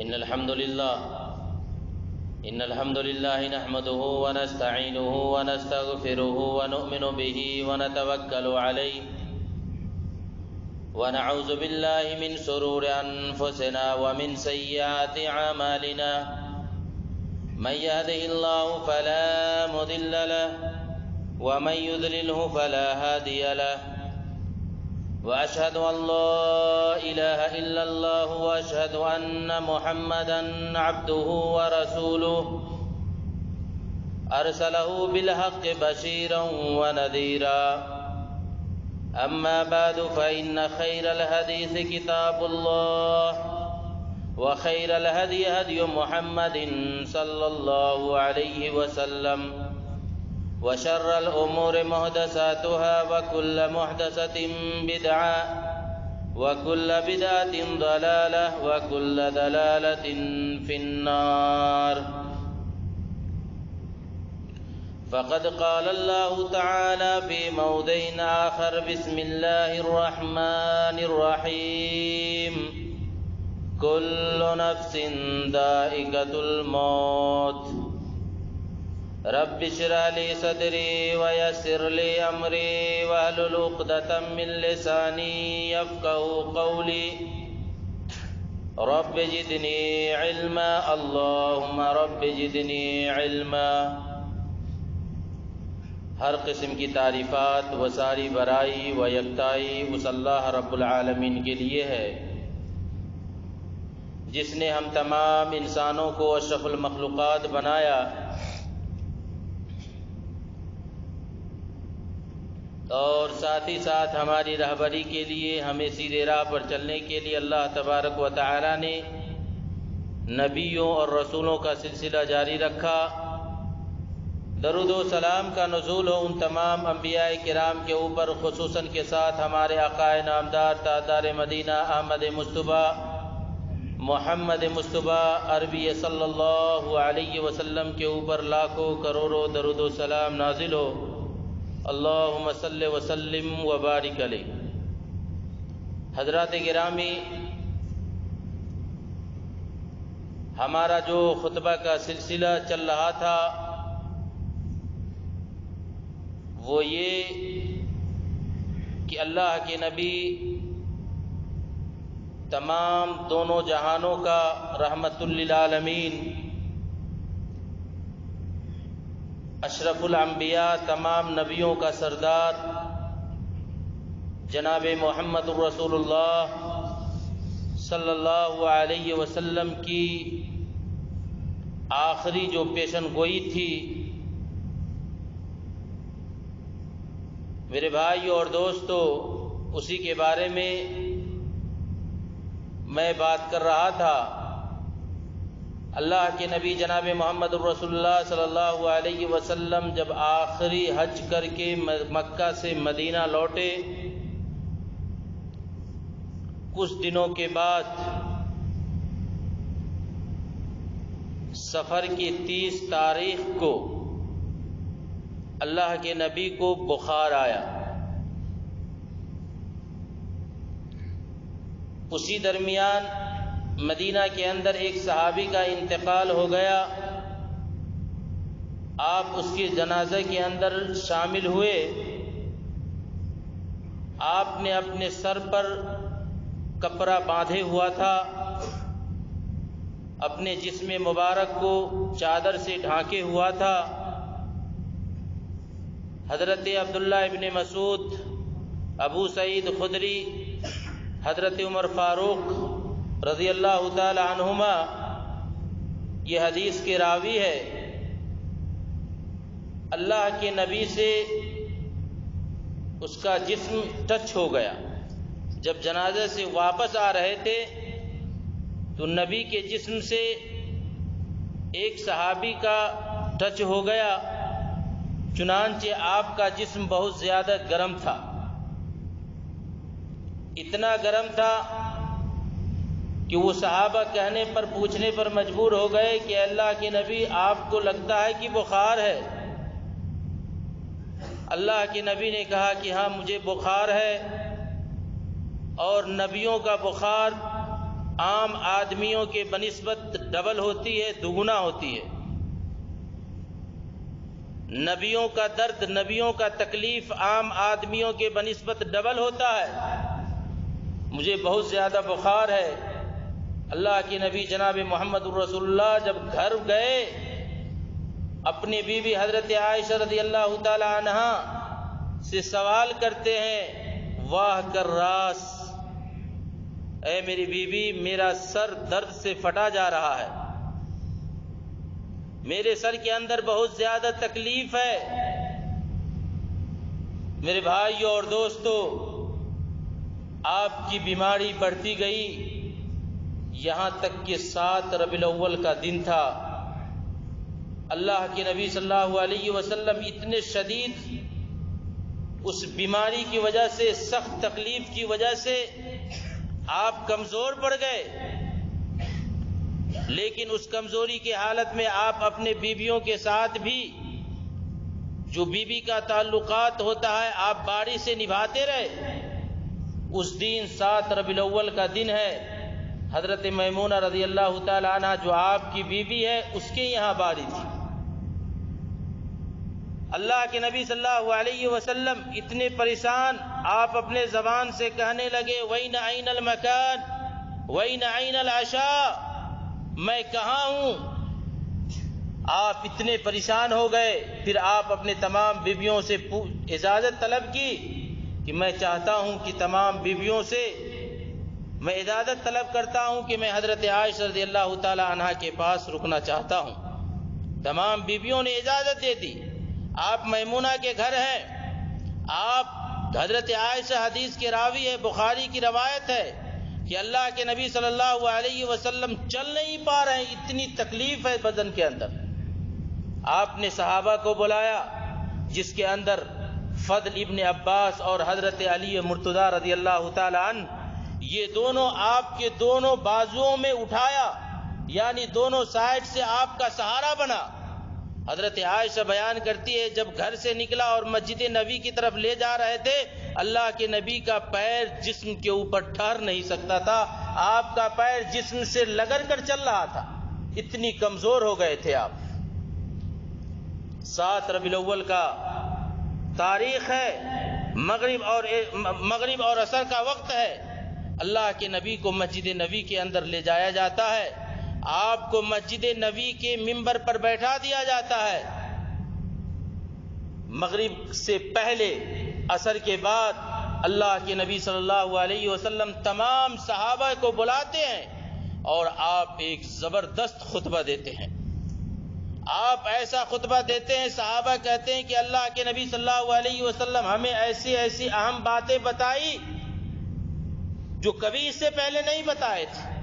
إن الحمد لله نحمده ونستعينه ونستغفره ونؤمن به ونتوكل عليه ونعوذ بالله من شرور أنفسنا ومن سيئات أعمالنا من يهده الله فلا مضل له ومن يضلله فلا هادي له وأشهد أن لا إله إلا الله وأشهد أن محمدا عبده ورسوله أرسله بالحق بشيرا ونذيرا أما بعد فإن خير الحديث كتاب الله وخير الهدي هدي محمد صلى الله عليه وسلم وشر الأمور محدثاتها وكل محدثة بدعة وكل بدعة ضلالة وكل ضلالة في النار. فقد قال الله تعالى في موضع آخر: بسم الله الرحمن الرحيم كل نفس ذائقة الموت رب اشرح لي صدري ويسر لي أمري واحلل عقدة من لساني يفقهوا قولي رب زدني علما اللهم رب زدني علما. ہر قسم کی تعریفات و ساری برائی و یکتائی اس اللہ رب العالمین کے لیے ہے جس نے ہم تمام انسانوں کو اشرف المخلوقات بنایا اور ساتھ ہی ساتھ ہماری رہبری کے لیے ہمیں سیدھے راہ پر چلنے کے لیے اللہ تبارک و تعالی نے نبیوں اور رسولوں کا سلسلہ جاری رکھا. درود و سلام کا نزول ہو ان تمام انبیاء کرام کے اوپر، خصوصاً کے ساتھ ہمارے آقا نامدار تاجدار مدینہ احمد مصطفیٰ محمد مصطفیٰ عربی صلی اللہ علیہ وسلم کے اوپر لاکھوں کروڑوں درود و سلام نازل ہو. اللہم صل وسلم وبارک علیہ. حضرات گرامی، ہمارا جو خطبہ کا سلسلہ چل رہا تھا وہ یہ کہ اللہ کے نبی تمام دونوں جہانوں کا رحمت للعالمین، اشرف الانبیاء، تمام نبیوں کا سردار جناب محمد الرسول اللہ صلی اللہ علیہ وسلم کی آخری جو پیشن گوئی تھی، میرے بھائی اور دوستو، اسی کے بارے میں میں بات کر رہا تھا. اللہ کے نبی جناب محمد الرسول اللہ صلی اللہ علیہ وسلم جب آخری حج کر کے مکہ سے مدینہ لوٹے، کچھ دنوں کے بعد سفر کی 30 تاریخ کو اللہ کے نبی کو بخار آیا. اسی درمیان مدینہ کے اندر ایک صحابی کا انتقال ہو گیا. آپ اس کے جنازے کے اندر شامل ہوئے. آپ نے اپنے سر پر کپڑا باندھے ہوا تھا، اپنے جسم مبارک کو چادر سے ڈھانکے ہوا تھا. حضرت عبداللہ ابن مسعود، ابو سعید خدری، حضرت عمر فاروق رضی اللہ تعالی عنہما یہ حدیث کے راوی ہے. اللہ کے نبی سے اس کا جسم ٹچ ہو گیا. جب جنازے سے واپس آ رہے تھے تو نبی کے جسم سے ایک صحابی کا ٹچ ہو گیا، چنانچہ آپ کا جسم بہت زیادہ گرم تھا. اتنا گرم تھا کہ وہ صحابہ کہنے پر پوچھنے پر مجبور ہو گئے کہ اللہ کے نبی آپ کو لگتا ہے کہ بخار ہے؟ اللہ کے نبی نے کہا کہ ہاں مجھے بخار ہے، اور نبیوں کا بخار عام آدمیوں کے بنسبت ڈبل ہوتی ہے، دگنا ہوتی ہے۔ نبیوں کا درد، نبیوں کا تکلیف عام آدمیوں کے بنسبت ڈبل ہوتا ہے۔ مجھے بہت زیادہ بخار ہے، اللہ کے نبی جناب محمد رسول اللہ جب گھر گئے، اپنی بیوی حضرت عائشہ رضی اللہ تعالی عنہا سے سوال کرتے ہیں، واہ کر راس، اے میری بیوی، میرا سر درد سے پھٹا جا رہا ہے، میرے سر کے اندر بہت زیادہ تکلیف ہے۔ میرے بھائیوں اور دوستو، آپ کی بیماری بڑھتی گئی، یہاں تک کہ 7 ربیع الاول کا دن تھا۔ اللہ کے نبی صلی اللہ علیہ وسلم اتنے شدید اس بیماری کی وجہ سے، سخت تکلیف کی وجہ سے آپ کمزور پڑ گئے، لیکن اس کمزوری کی حالت میں آپ اپنے بیویوں کے ساتھ بھی جو بیوی کا تعلقات ہوتا ہے آپ باڑی سے نبھاتے رہے۔ اس دن 7 ربیع الاول کا دن ہے، حضرت میمونہ رضی اللہ تعالی عنہ جو آپ کی بیوی ہے اس کے یہاں باڑی تھی۔ اللہ کے نبی صلی اللہ علیہ وسلم اتنے پریشان، آپ اپنے زبان سے کہنے لگے، وَإِنَ أَيْنَ الْمَكَانِ وَإِنَ أَيْنَ الْعَشَاءِ، میں کہاں ہوں؟ آپ اتنے پریشان ہو گئے، پھر آپ اپنے تمام بیویوں سے اجازت طلب کی کہ میں چاہتا ہوں کہ تمام بیویوں سے میں اجازت طلب کرتا ہوں کہ میں حضرت عائشہ رضی اللہ تعالی عنہا کے پاس رکنا چاہتا ہوں۔ تمام بیویوں نے اجازت دے دی۔ آپ میمونہ کے گھر ہیں، آپ حضرت عائشہ حدیث کے راوی ہے، بخاری کی روایت ہے کہ اللہ کے نبی صلی اللہ علیہ وسلم چل نہیں پا رہے ہیں، اتنی تکلیف ہے بدن کے اندر۔ آپ نے صحابہ کو بلایا، جس کے اندر فضل ابن عباس اور حضرت علی مرتضیٰ رضی اللہ تعالی عنہ، یہ دونوں آپ کے دونوں بازوؤں میں اٹھایا، یعنی دونوں سائڈ سے آپ کا سہارا بنا۔ حضرت عائشہ بیان کرتی ہے، جب گھر سے نکلا اور مسجد نبی کی طرف لے جا رہے تھے، اللہ کے نبی کا پیر جسم کے اوپر ٹھہر نہیں سکتا تھا، آپ کا پیر جسم سے لگڑ کر چل رہا تھا، اتنی کمزور ہو گئے تھے آپ۔ 7 ربیع الاول کا تاریخ ہے، مغرب اور عصر کا وقت ہے، اللہ کے نبی کو مسجد نبی کے اندر لے جایا جاتا ہے، آپ کو مسجد نبی کے منبر پر بیٹھا دیا جاتا ہے۔ مغرب سے پہلے، عصر کے بعد اللہ کے نبی صلی اللہ علیہ وسلم تمام صحابہ کو بلاتے ہیں اور آپ ایک زبردست خطبہ دیتے ہیں۔ آپ ایسا خطبہ دیتے ہیں، صحابہ کہتے ہیں کہ اللہ کے نبی صلی اللہ علیہ وسلم ہمیں ایسی ایسی اہم باتیں بتائی جو کبھی اس سے پہلے نہیں بتائے تھے۔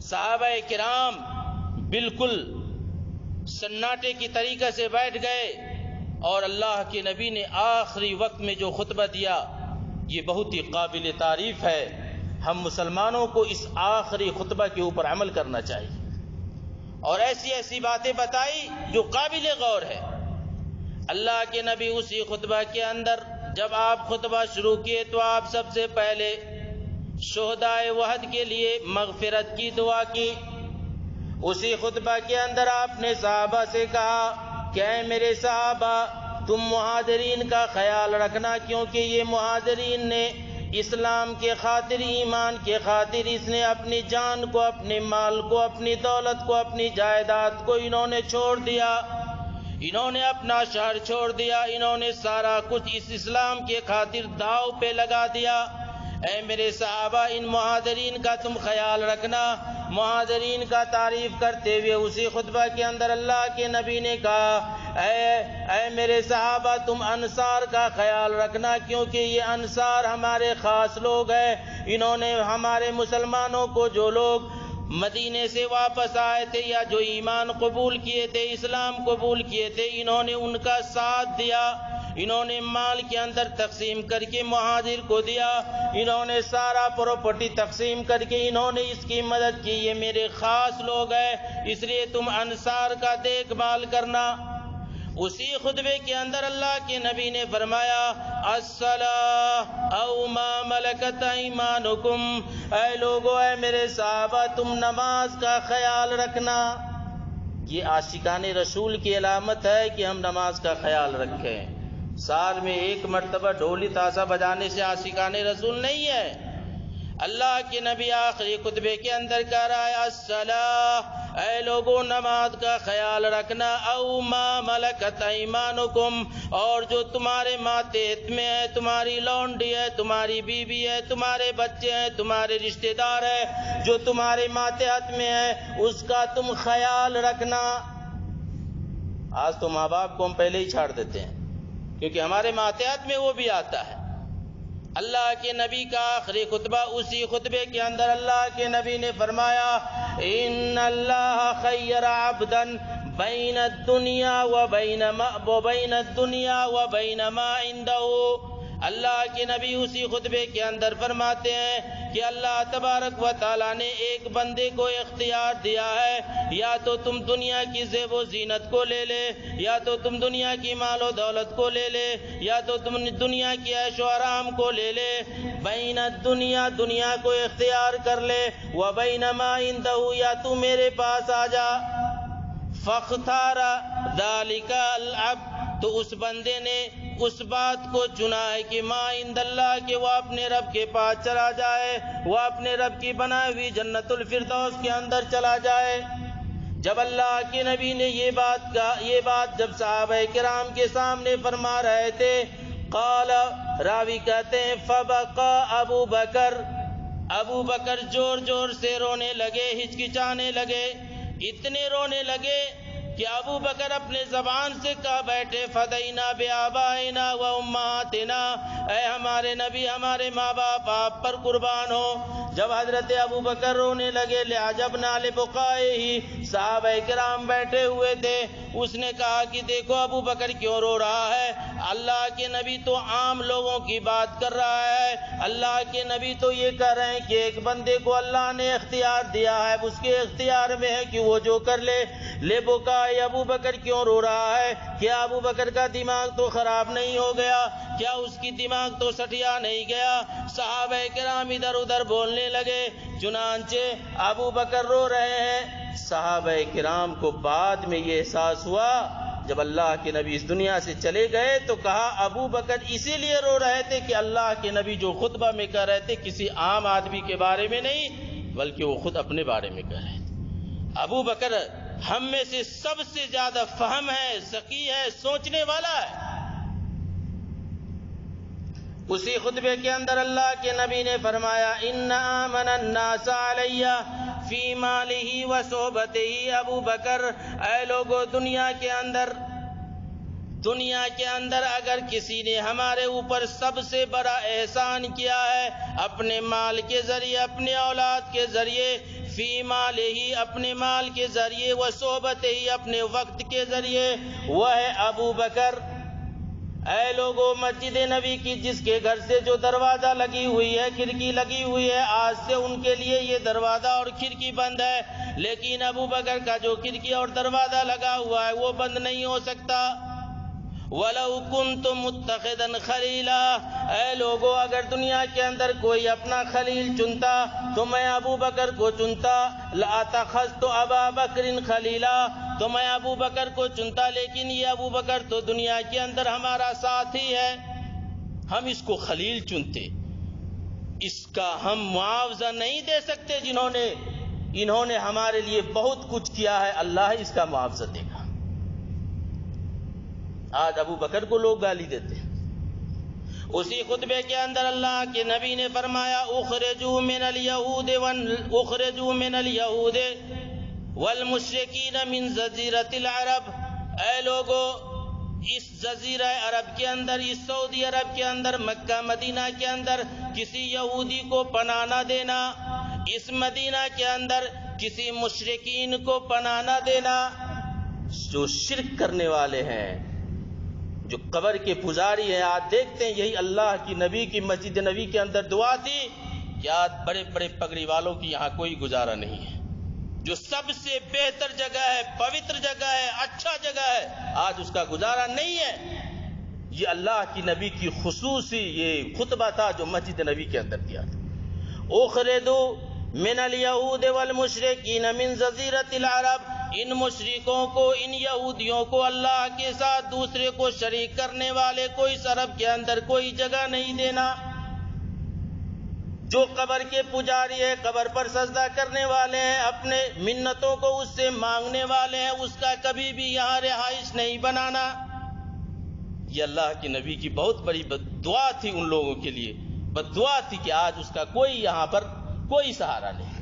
صحابہ کرام بالکل سناٹے کی طریقے سے بیٹھ گئے، اور اللہ کے نبی نے آخری وقت میں جو خطبہ دیا یہ بہت ہی قابل تعریف ہے۔ ہم مسلمانوں کو اس آخری خطبہ کے اوپر عمل کرنا چاہیے، اور ایسی ایسی باتیں بتائی جو قابل غور ہے۔ اللہ کے نبی اسی خطبہ کے اندر جب آپ خطبہ شروع کیے تو آپ سب سے پہلے شہدائے وحد کے لیے مغفرت کی دعا کی۔ اسی خطبہ کے اندر آپ نے صحابہ سے کہا کہ اے میرے صحابہ، تم مہاجرین کا خیال رکھنا، کیونکہ یہ مہاجرین نے اسلام کے خاطر، ایمان کے خاطر، اس نے اپنی جان کو، اپنے مال کو، اپنی دولت کو، اپنی جائیداد کو انہوں نے چھوڑ دیا، انہوں نے اپنا شہر چھوڑ دیا، انہوں نے سارا کچھ اس اسلام کے خاطر داؤ پہ لگا دیا۔ اے میرے صحابہ، ان مہاجرین کا تم خیال رکھنا۔ مہاجرین کا تعریف کرتے ہوئے اسی خطبہ کے اندر اللہ کے نبی نے کہا اے میرے صحابہ، تم انصار کا خیال رکھنا، کیونکہ یہ انصار ہمارے خاص لوگ ہیں۔ انہوں نے ہمارے مسلمانوں کو، جو لوگ مدینے سے واپس آئے تھے یا جو ایمان قبول کیے تھے، اسلام قبول کیے تھے، انہوں نے ان کا ساتھ دیا، انہوں نے مال کے اندر تقسیم کر کے مہاجر کو دیا، انہوں نے سارا پراپرٹی تقسیم کر کے انہوں نے اس کی مدد کی۔ یہ میرے خاص لوگ ہیں، اس لیے تم انصار کا دیکھ بھال کرنا۔ اسی خطبے کے اندر اللہ کے نبی نے فرمایا الصلاۃ او ما ملکت ملکت ایمانکم، اے لوگو، اے میرے صحابہ، تم نماز کا خیال رکھنا۔ یہ عاشقان رسول کی علامت ہے کہ ہم نماز کا خیال رکھیں۔ سال میں ایک مرتبہ ڈھولی تازہ بجانے سے عاشقان رسول نہیں ہے۔ اللہ کے نبی آخری خطبے کے اندر کہہ رہا ہے الصلاۃ، اے لوگوں نماز کا خیال رکھنا، او ما ملکت ایمانکم، اور جو تمہارے ماتحت میں ہے، تمہاری لونڈی ہے، تمہاری بیوی ہے، تمہارے بچے ہیں، تمہارے رشتہ دار ہے، جو تمہارے ماتحت میں ہے، اس کا تم خیال رکھنا۔ آج تو ماں باپ کو ہم پہلے ہی چھاڑ دیتے ہیں کیونکہ ہمارے ماتحت میں وہ بھی آتا ہے۔ اللہ کے نبی کا آخری خطبہ، اسی خطبے کے اندر اللہ کے نبی نے فرمایا ان اللہ خیر عبدا بین الدنیا وبین ما عنده۔ اللہ کے نبی اسی خطبے کے اندر فرماتے ہیں کہ اللہ تبارک و تعالیٰ نے ایک بندے کو اختیار دیا ہے، یا تو تم دنیا کی زیب و زینت کو لے لے، یا تو تم دنیا کی مال و دولت کو لے لے، یا تو تم دنیا کی عیش و آرام کو لے لے، بین الدنیا، دنیا کو اختیار کر لے، وبین ما عنده، یا تو میرے پاس آ جا۔ فاختار ذلک العبد، تو اس بندے نے اس بات کو چنا ہے کہ ما عند اللہ، کہ وہ اپنے رب کے پاس چلا جائے، وہ اپنے رب کی بنائی ہوئی جنت الفردوس کے اندر چلا جائے۔ جب اللہ کے نبی نے یہ بات جب صحابہ کرام کے سامنے فرما رہے تھے، قال، راوی کہتے ہیں فبقى ابو بکر زور سے رونے لگے، ہچکچانے لگے، اتنے رونے لگے کہ ابو بکر اپنے زبان سے کہہ بیٹھے فدینا بآبائنا و امہاتنا، اے ہمارے نبی، ہمارے ماں باپ آپ پر قربان ہو۔ جب حضرت ابو بکر رونے لگے لعجبنا لبکائہ، صحابہ کرام بیٹھے ہوئے تھے، اس نے کہا کہ دیکھو ابو بکر کیوں رو رہا ہے، اللہ کے نبی تو عام لوگوں کی بات کر رہا ہے، اللہ کے نبی تو یہ کہہ رہے ہیں کہ ایک بندے کو اللہ نے اختیار دیا ہے، اس کے اختیار میں ہے کہ وہ جو کر لے۔ لبکائہ، ابو بکر کیوں رو رہا ہے؟ کیا ابو بکر کا دماغ تو خراب نہیں ہو گیا؟ کیا اس کی دماغ تو سٹیا نہیں گیا؟ صحابہ کرام ادھر ادھر بولنے لگے، چنانچہ ابو بکر رو رہے ہیں۔ صحابہ کرام کو بعد میں یہ احساس ہوا جب اللہ کے نبی اس دنیا سے چلے گئے تو کہا ابو بکر اسی لیے رو رہے تھے کہ اللہ کے نبی جو خطبہ میں کہہ رہے تھے کسی عام آدمی کے بارے میں نہیں بلکہ وہ خود اپنے بارے میں کہہ رہے تھے۔ ابو بکر ہم میں سے سب سے زیادہ فہم ہے، ذکی ہے، سوچنے والا ہے۔ اسی خطبے کے اندر اللہ کے نبی نے فرمایا ان آمن الناس علی فی مالہ و صحبتہ، ابو بکر، اے لوگو دنیا کے اندر اگر کسی نے ہمارے اوپر سب سے بڑا احسان کیا ہے اپنے مال کے ذریعے، اپنے اولاد کے ذریعے، فی مالہ، اپنے مال کے ذریعے، و صحبتہ، اپنے وقت کے ذریعے، وہ ہے ابو بکر۔ اے لوگو مسجد نبی کی جس کے گھر سے جو دروازہ لگی ہوئی ہے، کھڑکی لگی ہوئی ہے، آج سے ان کے لیے یہ دروازہ اور کھڑکی بند ہے، لیکن ابو بکر کا جو کھڑکی اور دروازہ لگا ہوا ہے وہ بند نہیں ہو سکتا۔ وَلَوْ كُنْتُ مُتَّخِذًا خَلِيلًا، اے لوگو اگر دنیا کے اندر کوئی اپنا خلیل چنتا تو میں ابو بکر کو چنتا۔ لَأَتَخَذْتُ أَبَا بَكْرٍ خَلِيلًا، تو میں ابو بکر کو چنتا، لیکن یہ ابو بکر تو دنیا کے اندر ہمارا ساتھی ہے، ہم اس کو خلیل چنتے، اس کا ہم معاوضہ نہیں دے سکتے انہوں نے ہمارے لیے بہت کچھ کیا ہے، اللہ اس کا معاوضہ دے گا۔ آج ابو بکر کو لوگ گالی دیتے ہیں۔ اسی خطبے کے اندر اللہ کے نبی نے فرمایا اخرجوا من اليهود والمشرکین من جزیرۃ العرب، اے لوگو اس جزیرہ عرب کے اندر، اس سعودی عرب کے اندر، مکہ مدینہ کے اندر کسی یہودی کو پناہ نہ دینا، اس مدینہ کے اندر کسی مشرکین کو پناہ نہ دینا جو شرک کرنے والے ہیں، جو قبر کے پجاری ہیں۔ آج دیکھتے ہیں یہی اللہ کی نبی کی مسجد نبی کے اندر دعا تھی کہ آج بڑے بڑے پگڑی والوں کی یہاں کوئی گزارا نہیں ہے، جو سب سے بہتر جگہ ہے، پوتر جگہ ہے، اچھا جگہ ہے، آج اس کا گزارا نہیں ہے۔ یہ اللہ کی نبی کی خصوصی یہ خطبہ تھا جو مسجد نبی کے اندر دیا تھا. اخرجوا من الیہود والمشرکین من جزیرۃ العرب، ان مشرکوں کو، ان یہودیوں کو اللہ کے ساتھ دوسرے کو شریک کرنے والے کو اس عرب کے اندر کوئی جگہ نہیں دینا. جو قبر کے پجاری ہے، قبر پر سجدہ کرنے والے ہیں، اپنے منتوں کو اس سے مانگنے والے ہیں، اس کا کبھی بھی یہاں رہائش نہیں بنانا. یہ اللہ کے نبی کی بہت بڑی دعا تھی ان لوگوں کے لیے، دعا تھی کہ آج اس کا کوئی یہاں پر کوئی سہارا نہیں.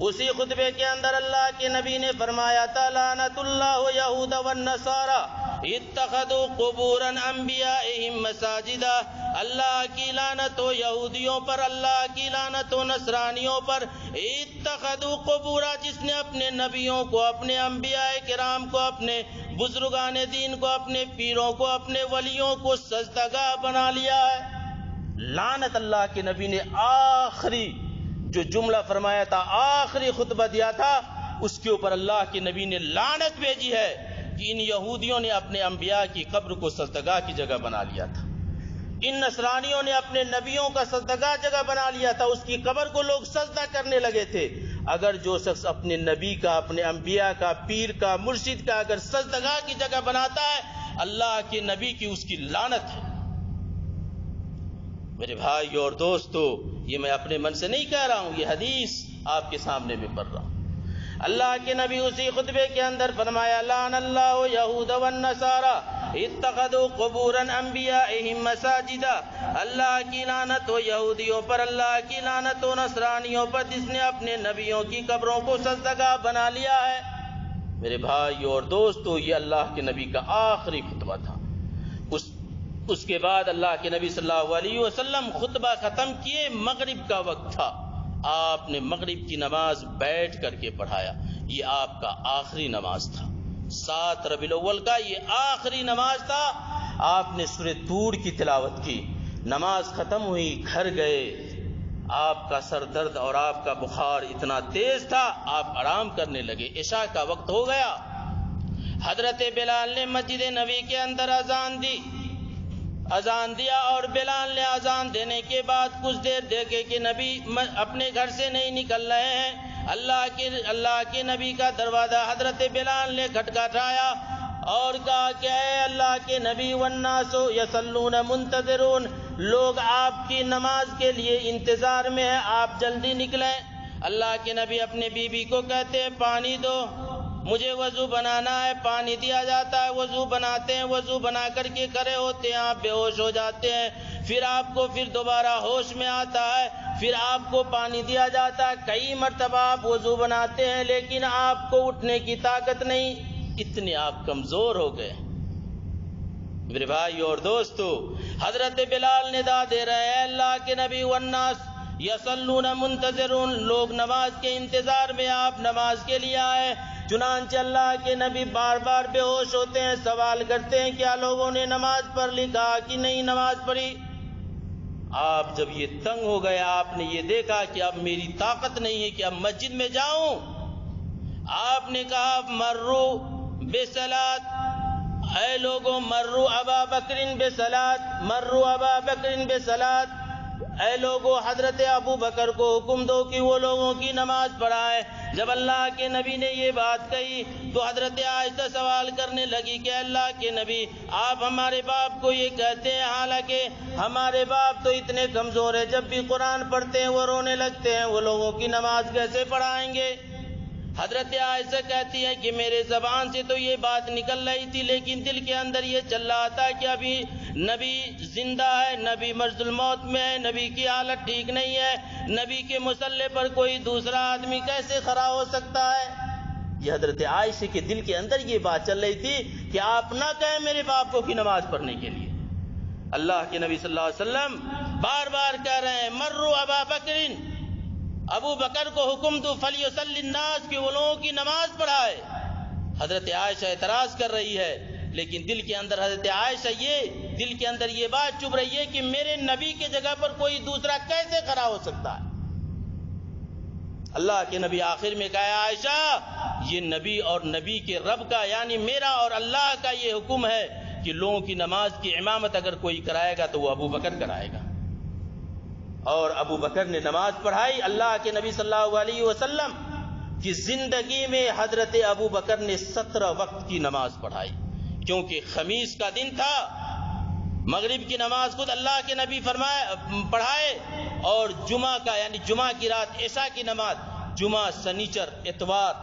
اسی خطبے کے اندر اللہ کے نبی نے فرمایا تھا لعنت اللہ یہود والنصارى اتخذوا قبور انبیائہم مساجدا، اللہ کی لعنت ہو یہودیوں پر، اللہ کی لعنت ہو نصرانیوں پر. اتخذوا قبور، جس نے اپنے نبیوں کو، اپنے انبیاء کرام کو، اپنے بزرگان دین کو، اپنے پیروں کو، اپنے ولیوں کو سجدگاہ بنا لیا ہے. لعنت اللہ کے نبی نے آخری جو جملہ فرمایا تھا، آخری خطبہ دیا تھا، اس کے اوپر اللہ کے نبی نے لعنت بھیجی ہے کہ ان یہودیوں نے اپنے انبیاء کی قبر کو سجدگاہ کی جگہ بنا لیا تھا، ان نصرانیوں نے اپنے نبیوں کا سجدگاہ جگہ بنا لیا تھا، اس کی قبر کو لوگ سجدہ کرنے لگے تھے. اگر جو شخص اپنے نبی کا، اپنے انبیاء کا، پیر کا، مرشد کا اگر سجدگاہ کی جگہ بناتا ہے، اللہ کے نبی کی اس کی لعنت ہے. میرے بھائی اور دوستو، یہ میں اپنے من سے نہیں کہہ رہا ہوں، یہ حدیث آپ کے سامنے میں پڑھ رہا ہوں. اللہ کے نبی اسی خطبے کے اندر فرمایا لعن اللہ یہود والنصارى اتخذوا قبور انبیائہم مساجدا، اللہ کی لعنت ہو یہودیوں پر، اللہ کی لعنت ہو نصرانیوں پر، جس نے اپنے نبیوں کی قبروں کو سجدگاہ بنا لیا ہے. میرے بھائی اور دوستو، یہ اللہ کے نبی کا آخری خطبہ تھا. اس کے بعد اللہ کے نبی صلی اللہ علیہ وسلم خطبہ ختم کیے، مغرب کا وقت تھا، آپ نے مغرب کی نماز بیٹھ کر کے پڑھایا. یہ آپ کا آخری نماز تھا، 7 ربیع الاول کا یہ آخری نماز تھا. آپ نے سورہ طور کی تلاوت کی، نماز ختم ہوئی، گھر گئے. آپ کا سر درد اور آپ کا بخار اتنا تیز تھا، آپ آرام کرنے لگے. عشاء کا وقت ہو گیا. حضرت بلال نے مسجد نبی کے اندر اذان دیا اور بلال نے اذان دینے کے بعد کچھ دیر دیکھے کہ نبی اپنے گھر سے نہیں نکل رہے ہیں. اللہ کے نبی کا دروازہ حضرت بلال نے کھٹکھٹایا اور کہا کہ اے اللہ کے نبی والناس یصلون منتظرون، لوگ آپ کی نماز کے لیے انتظار میں ہیں، آپ جلدی نکلیں. اللہ کے نبی اپنے بیوی کو کہتے ہیں پانی دو، مجھے وضو بنانا ہے. پانی دیا جاتا ہے، وضو بناتے ہیں، وضو بنا کر کے کھڑے ہوتے ہیں، آپ بے ہوش ہو جاتے ہیں. پھر آپ کو پھر دوبارہ ہوش میں آتا ہے، پھر آپ کو پانی دیا جاتا ہے. کئی مرتبہ آپ وضو بناتے ہیں لیکن آپ کو اٹھنے کی طاقت نہیں، اتنے آپ کمزور ہو گئے. میرے بھائی اور دوستو، حضرت بلال ندا دے رہے ہیں اللہ کے نبی والناس یصلون منتظرون، لوگ نماز کے انتظار میں، آپ نماز کے لیے آئے. چنانچہ اللہ کے نبی بار بار بے ہوش ہوتے ہیں، سوال کرتے ہیں کیا لوگوں نے نماز پڑھ لی؟ کہا کہ نہیں نماز پڑھی. آپ جب یہ تنگ ہو گئے، آپ نے یہ دیکھا کہ اب میری طاقت نہیں ہے کہ اب مسجد میں جاؤں. آپ نے کہا مرو بصلاۃ، اے لوگوں مرو ابا بکر بصلاۃ، مرو ابا بکر بصلاۃ، اے لوگوں حضرت ابو بکر کو حکم دو کہ وہ لوگوں کی نماز پڑھائے. جب اللہ کے نبی نے یہ بات کہی تو حضرت عائشہ سوال کرنے لگی کہ اللہ کے نبی آپ ہمارے باپ کو یہ کہتے ہیں، حالانکہ ہمارے باپ تو اتنے کمزور ہیں، جب بھی قرآن پڑھتے ہیں وہ رونے لگتے ہیں، وہ لوگوں کی نماز کیسے پڑھائیں گے؟ حضرت عائشہ کہتی ہے کہ میرے زبان سے تو یہ بات نکل رہی تھی لیکن دل کے اندر یہ چل رہا تھا کہ ابھی نبی زندہ ہے، نبی مرض الموت میں ہے، نبی کی حالت ٹھیک نہیں ہے، نبی کے مصلی پر کوئی دوسرا آدمی کیسے کھڑا ہو سکتا ہے؟ یہ حضرت عائشہ کے دل کے اندر یہ بات چل رہی تھی کہ آپ نہ کہیں میرے باپ کو کی نماز پڑھنے کے لیے. اللہ کے نبی صلی اللہ علیہ وسلم بار بار کہہ رہے ہیں مرو ابا بکرین، ابو بکر کو حکم دو فلیصلی الناس کہ وہ لوگوں کی نماز پڑھائے. حضرت عائشہ اعتراض کر رہی ہے لیکن دل کے اندر حضرت عائشہ دل کے اندر یہ بات چبھ رہی ہے کہ میرے نبی کے جگہ پر کوئی دوسرا کیسے کھڑا ہو سکتا ہے؟ اللہ کے نبی آخر میں کہا عائشہ یہ نبی اور نبی کے رب کا یعنی میرا اور اللہ کا یہ حکم ہے کہ لوگوں کی نماز کی امامت اگر کوئی کرائے گا تو وہ ابو بکر کرائے گا، اور ابو بکر نے نماز پڑھائی۔ اللہ کے نبی صلی اللہ علیہ وسلم کی زندگی میں حضرت ابو بکر نے 17 وقت کی نماز پڑھائی، کیونکہ خمیس کا دن تھا، مغرب کی نماز خود اللہ کے نبی پڑھائے، اور جمعہ کا یعنی جمعہ کی رات عشاء کی نماز، جمعہ سنیچر اتوار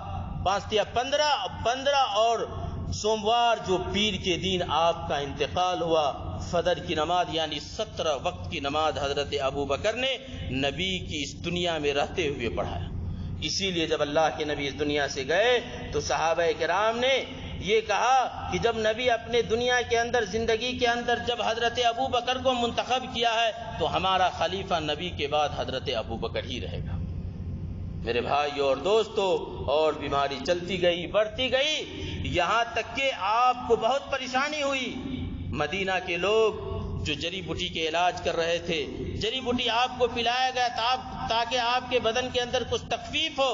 5 یا 15 اور سوموار جو پیر کے دن آپ کا انتقال ہوا، فجر کی نماز یعنی 17 وقت کی نماز حضرت ابو بکر نے نبی کی اس دنیا میں رہتے ہوئے پڑھایا۔ اسی لیے جب اللہ کے نبی اس دنیا سے گئے تو صحابہ کرام نے یہ کہا کہ جب نبی اپنے دنیا کے اندر زندگی کے اندر جب حضرت ابو بکر کو منتخب کیا ہے تو ہمارا خلیفہ نبی کے بعد حضرت ابو بکر ہی رہے گا۔ میرے بھائی اور دوستو، اور بیماری چلتی گئی، بڑھتی گئی، یہاں تک کہ آپ کو بہت پریشانی ہوئی۔ مدینہ کے لوگ جو جڑی بوٹی کے علاج کر رہے تھے، جڑی بوٹی آپ کو پلایا گیا تاکہ آپ کے بدن کے اندر کچھ تخفیف ہو،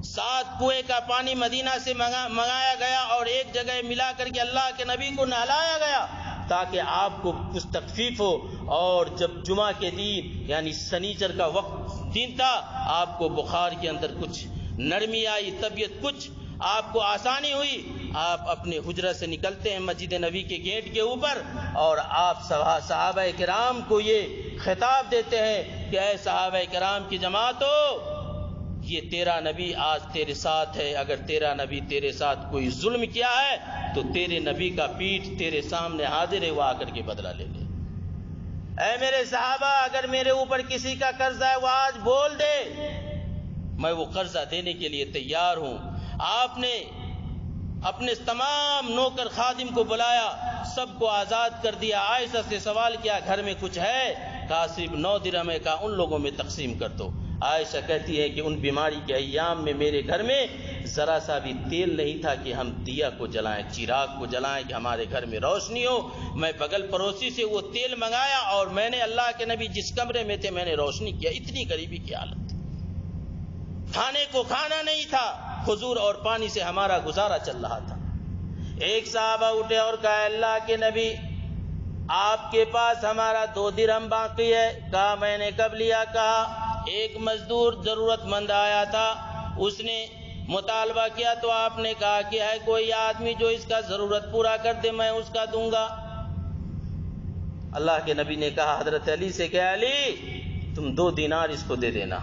7 کنویں کا پانی مدینہ سے منگایا گیا اور ایک جگہ ملا کر کے اللہ کے نبی کو نہلایا گیا تاکہ آپ کو کچھ تخفیف ہو، اور جب جمعہ کے دن یعنی سنیچر کا وقت دن تھا، آپ کو بخار کے اندر کچھ نرمی آئی، طبیعت کچھ آپ کو آسانی ہوئی، آپ اپنے حجرہ سے نکلتے ہیں مسجد نبی کے گیٹ کے اوپر، اور آپ صحابہ کرام کو یہ خطاب دیتے ہیں کہ اے صحابہ کرام کی جماعت ہو، یہ تیرا نبی آج تیرے ساتھ ہے، اگر تیرا نبی تیرے ساتھ کوئی ظلم کیا ہے تو تیرے نبی کا پیٹھ تیرے سامنے حاضر ہے، وہ آ کر کے بدلہ لے لے۔ اے میرے صحابہ، اگر میرے اوپر کسی کا قرض ہے وہ آج بول دے، میں وہ قرضہ دینے کے لیے تیار ہوں۔ آپ نے اپنے تمام نوکر خادم کو بلایا، سب کو آزاد کر دیا، عائشہ سے سوال کیا گھر میں کچھ ہے؟ کہا صرف 9 درہم ہے، کہا ان لوگوں میں تقسیم کر دو۔ عائشہ کہتی ہے کہ ان بیماری کے ایام میں میرے گھر میں ذرا سا بھی تیل نہیں تھا کہ ہم دیا کو جلائیں، چراغ کو جلائیں کہ ہمارے گھر میں روشنی ہو۔ میں بغل پڑوسی سے وہ تیل منگایا اور میں نے اللہ کے نبی جس کمرے میں تھے میں نے روشنی کیا، اتنی غریبی کی حالت تھی، کھانے کو کھانا نہیں تھا، کھجور اور پانی سے ہمارا گزارا چل رہا تھا۔ ایک صحابہ اٹھے اور کہا اللہ کے نبی آپ کے پاس ہمارا 2 درہم باقی ہے۔ کہا میں نے کب لیا؟ کہا ایک مزدور ضرورت مند آیا تھا، اس نے مطالبہ کیا تو آپ نے کہا کہ ہے کوئی آدمی جو اس کا ضرورت پورا کر دے، میں اس کا دوں گا۔ اللہ کے نبی نے کہا حضرت علی سے کہ علی تم 2 دینار اس کو دے دینا۔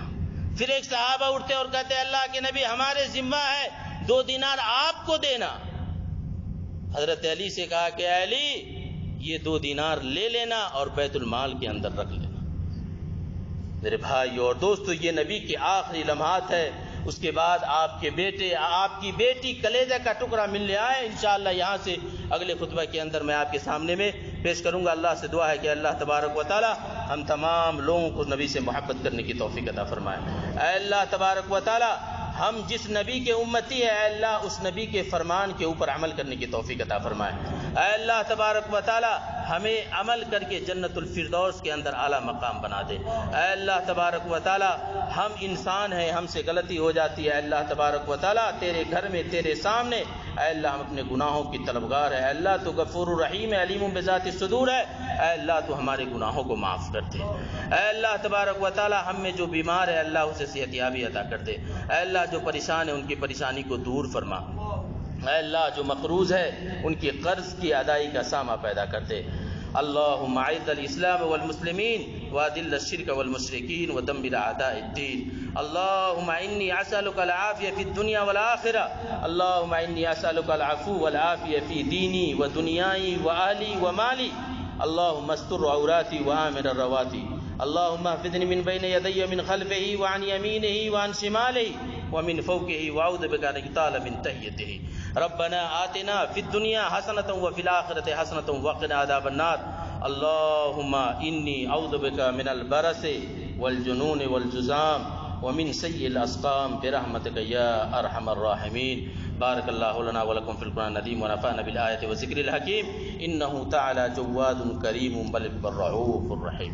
پھر ایک صحابہ اٹھتے اور کہتے اللہ کے نبی ہمارے ذمہ ہے 2 دینار آپ کو دینا۔ حضرت علی سے کہا کہ علی یہ 2 دینار لے لینا اور بیت المال کے اندر رکھ لینا۔ میرے بھائی اور دوستو، یہ نبی کے آخری لمحات ہے۔ اس کے بعد آپ کے بیٹے، آپ کی بیٹی کلیجہ کا ٹکڑا ملنے آئے، انشاءاللہ یہاں سے اگلے خطبہ کے اندر میں آپ کے سامنے میں پیش کروں گا۔ اللہ سے دعا ہے کہ اللہ تبارک و تعالی ہم تمام لوگوں کو نبی سے محبت کرنے کی توفیق عطا فرمائے۔ اے اللہ تبارک و تعالی ہم جس نبی کے امتی ہے، اے اللہ اس نبی کے فرمان کے اوپر عمل کرنے کی توفیق عطا فرمائے۔ اے اللہ تبارک و تعالی ہمیں عمل کر کے جنت الفردوس کے اندر اعلیٰ مقام بنا دے۔ اے اللہ تبارک و تعالی ہم انسان ہیں، ہم سے غلطی ہو جاتی ہے، اے اللہ تبارک و تعالی تیرے گھر میں تیرے سامنے اے اللہ ہم اپنے گناہوں کی طلبگار ہے۔ اے اللہ تو غفور الرحیم ہے، علیم بذات الصدور ہے۔ اے اللہ تو ہمارے گناہوں کو معاف کر دے۔ اے اللہ تبارک و تعالی ہم میں جو بیمار ہے اللہ اسے صحت یابی عطا کر دے۔ اے اللہ جو پریشان ہے ان کی پریشانی کو دور فرما۔ اے اللہ جو مقروض ہے ان کی قرض کی ادائیگی کا سامہ پیدا کر دے۔ اللہم اعز الاسلام والمسلمین واذل الشرک والمشرکین ودمر اعداء الدین۔ اللہم انی اسألک العافیہ فی الدنیا والآخرہ۔ اللہم انی اسألک العفو والعافیہ فی دینی ودنیائی واہلی ومالی۔ اللہم استر عوراتی وآمن الرواتی۔ اللہم احفظنی من بین یدی من خلفہ وعن یمینہ وعن شمالہ ومن فوقہ واعوذ بک ان اغتال من تحتہ۔ ربنا آتنا فی الدنیا حسنۃ وفی الآخرۃ حسنۃ وقنا عذاب النار۔ اللہم انی اعوذ بک من البرص والجنون والجذام ومن سیء الاسقام برحمتک یا ارحم الراحمین۔ بارک اللہ لنا ولکم فی القرآن العظیم ونفعنا بالآیات والذکر الحکیم۔ انہ تعالی جواد کریم بل الرؤوف الرحیم۔